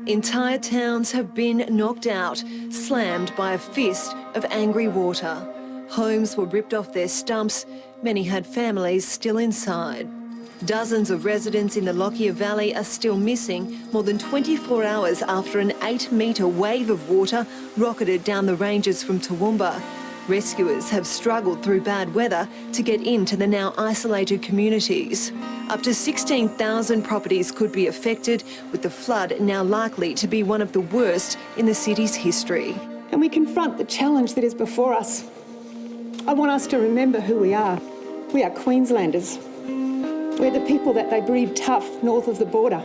Entire towns have been knocked out, slammed by a fist of angry water. Homes were ripped off their stumps. Many had families still inside. Dozens of residents in the Lockyer Valley are still missing more than 24 hours after an 8-metre wave of water rocketed down the ranges from Toowoomba. Rescuers have struggled through bad weather to get into the now isolated communities. Up to 16,000 properties could be affected, with the flood now likely to be one of the worst in the city's history. And we confront the challenge that is before us. I want us to remember who we are. We are Queenslanders. We're the people that they breed tough north of the border.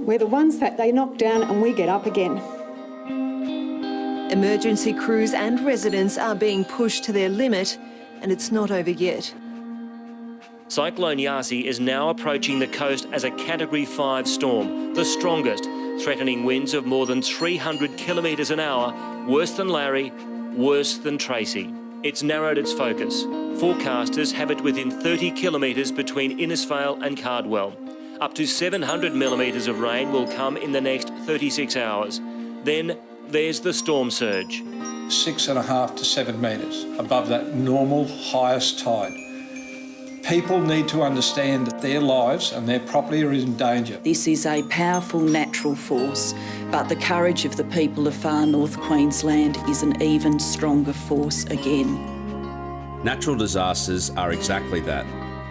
We're the ones that they knock down and we get up again. Emergency crews and residents are being pushed to their limit, and it's not over yet. Cyclone Yasi is now approaching the coast as a Category 5 storm, the strongest, threatening winds of more than 300 kilometres an hour, worse than Larry, worse than Tracy. It's narrowed its focus. Forecasters have it within 30 kilometres between Innisfail and Cardwell. Up to 700 millimetres of rain will come in the next 36 hours. Then there's the storm surge. 6.5 to 7 metres above that normal highest tide. People need to understand that their lives and their property are in danger. This is a powerful natural force, but the courage of the people of far north Queensland is an even stronger force again. Natural disasters are exactly that,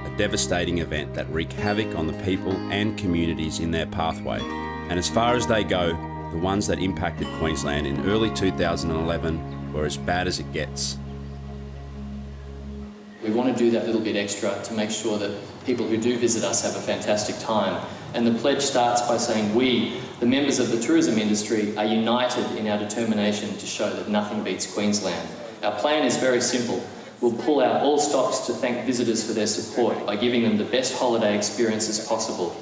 a devastating event that wreak havoc on the people and communities in their pathway. And as far as they go, the ones that impacted Queensland in early 2011 were as bad as it gets. We want to do that little bit extra to make sure that people who do visit us have a fantastic time. And the pledge starts by saying we, the members of the tourism industry, are united in our determination to show that nothing beats Queensland. Our plan is very simple. We'll pull out all stops to thank visitors for their support by giving them the best holiday experiences possible.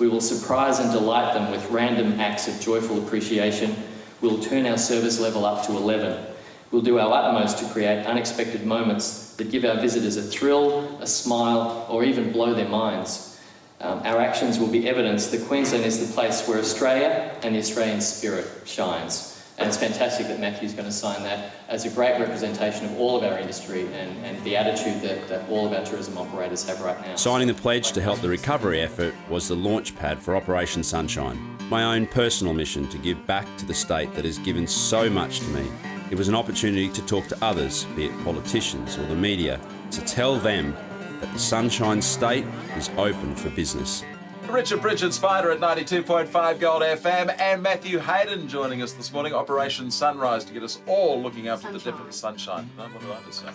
We will surprise and delight them with random acts of joyful appreciation. We'll turn our service level up to 11. We'll do our utmost to create unexpected moments that give our visitors a thrill, a smile, or even blow their minds. Our actions will be evidence that Queensland is the place where Australia and the Australian spirit shines. And it's fantastic that Matthew's going to sign that as a great representation of all of our industry and the attitude that all of our tourism operators have right now. Signing the pledge to help the recovery effort was the launch pad for Operation Sunshine, my own personal mission to give back to the state that has given so much to me. It was an opportunity to talk to others, be it politicians or the media, to tell them that the Sunshine State is open for business. Richard Spider at 92.5 Gold FM and Matthew Hayden joining us this morning, Operation Sunrise, to get us all looking after the different sunshine. No, what did I just say?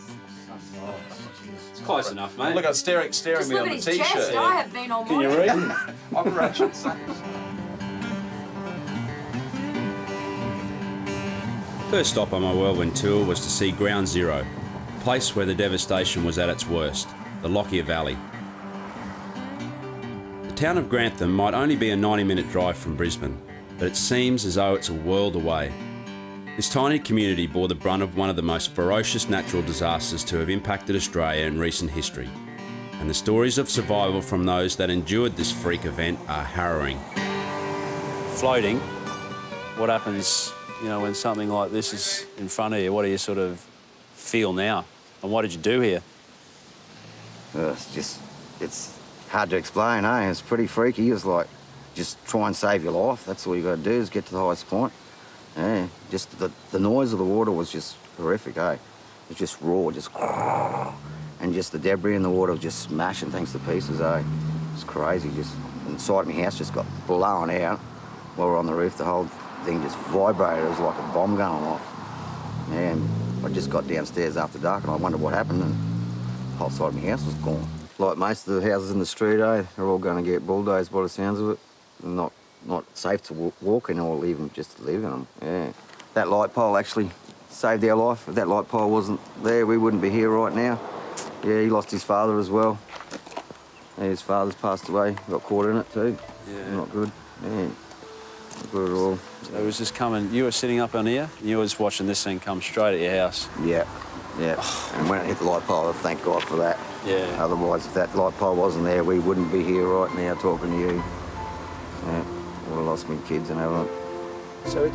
It's close enough, mate. Look, staring me on the T-shirt. Chest. I have been all morning. Can you read? Operation Sunrise. First stop on my whirlwind tour was to see Ground Zero, a place where the devastation was at its worst, the Lockyer Valley. The town of Grantham might only be a 90-minute drive from Brisbane, but it seems as though it's a world away. This tiny community bore the brunt of one of the most ferocious natural disasters to have impacted Australia in recent history, and the stories of survival from those that endured this freak event are harrowing. Floating, what happens, when something like this is in front of you? What do you sort of feel now? And what did you do here? It's hard to explain, eh? It's pretty freaky. It's like, just try and save your life. That's all you got to do is get to the highest point. Yeah, just the noise of the water was just horrific, eh? It was just raw, just and just the debris in the water was just smashing things to pieces, eh? It's crazy. Just inside my house just got blown out while we were on the roof. The whole thing just vibrated. It was like a bomb going off. And I just got downstairs after dark and I wondered what happened, and the whole side of my house was gone. Like most of the houses in the street, they're all going to get bulldozed by the sounds of it. Not safe to walk in or even just to live in them. Yeah. That light pole actually saved our life. If that light pole wasn't there, we wouldn't be here right now. Yeah, he lost his father as well. Yeah, his father's passed away, got caught in it too. Yeah. Not good. Yeah. Not good at all. So it was just coming, you were sitting up on here, and you were just watching this thing come straight at your house. Yeah. Yeah, and when it hit the light pole, thank God for that. Yeah. Otherwise, if that light pole wasn't there, we wouldn't be here right now talking to you. Yeah, would have lost my kids and everything. So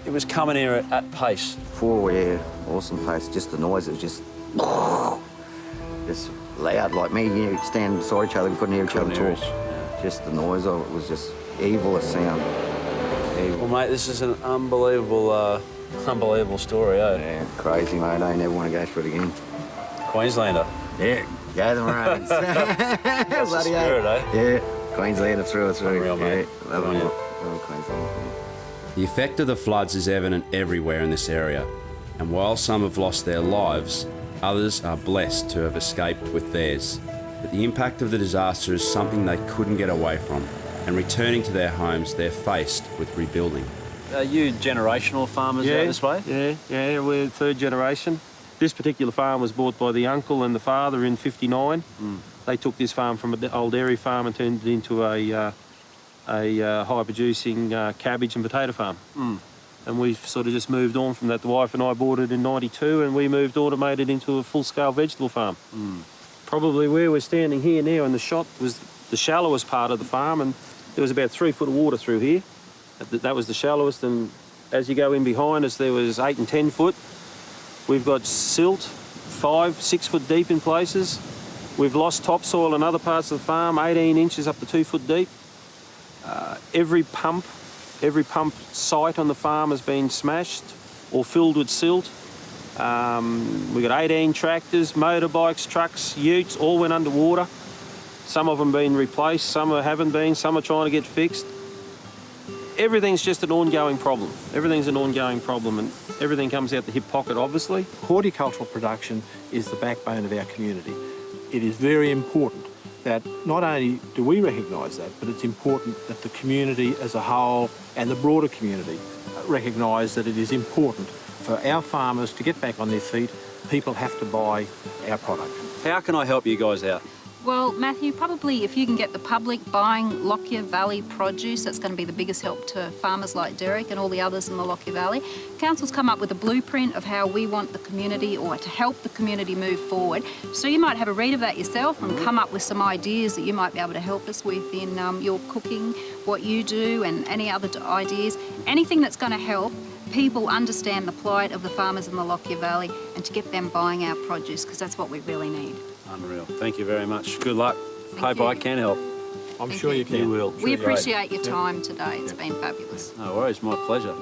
it was coming here at pace. Yeah, awesome pace. Just the noise, it was just loud. Like me, you know, stand beside each other, we couldn't hear each other talk. Just the noise of it was just evil as sound. Evil. Well, mate, this is an unbelievable story, eh? Yeah, crazy, mate. I never want to go through it again. Queenslander. Yeah, go the Maroons. That's the spirit, eh? Yeah, Queenslander through and through. Unreal, mate. Yeah, love Queensland. The effect of the floods is evident everywhere in this area, and while some have lost their lives, others are blessed to have escaped with theirs. But the impact of the disaster is something they couldn't get away from, and returning to their homes, they're faced with rebuilding. Are you generational farmers out this way? Yeah, we're third generation. This particular farm was bought by the uncle and the father in '59. They took this farm from an old dairy farm and turned it into a high-producing cabbage and potato farm. And we've sort of just moved on from that. The wife and I bought it in '92, and we automated into a full-scale vegetable farm. Probably where we're standing here now in the shot was the shallowest part of the farm, and there was about 3 foot of water through here. That was the shallowest, and as you go in behind us, there was 8 and 10 foot. We've got silt, 5, 6 foot deep in places. We've lost topsoil in other parts of the farm, 18 inches up to 2 foot deep. Every pump site on the farm has been smashed or filled with silt. We've got 18 tractors, motorbikes, trucks, utes, all went underwater. Some of them been replaced, some haven't been, some are trying to get fixed. Everything's just an ongoing problem. Everything's an ongoing problem, and everything comes out the hip pocket, obviously. Horticultural production is the backbone of our community. It is very important that not only do we recognise that, but it's important that the community as a whole and the broader community recognise that it is important for our farmers to get back on their feet. People have to buy our product. How can I help you guys out? Well, Matthew, probably if you can get the public buying Lockyer Valley produce, that's going to be the biggest help to farmers like Derek and all the others in the Lockyer Valley. Council's come up with a blueprint of how we want the community, or to help the community move forward. So you might have a read of that yourself and come up with some ideas that you might be able to help us with in your cooking, what you do, and any other ideas. Anything that's going to help people understand the plight of the farmers in the Lockyer Valley and to get them buying our produce, because that's what we really need. Unreal. Thank you very much. Good luck. Hope I can help. I'm sure you can. You will. We appreciate your time today. It's been fabulous. No worries. My pleasure.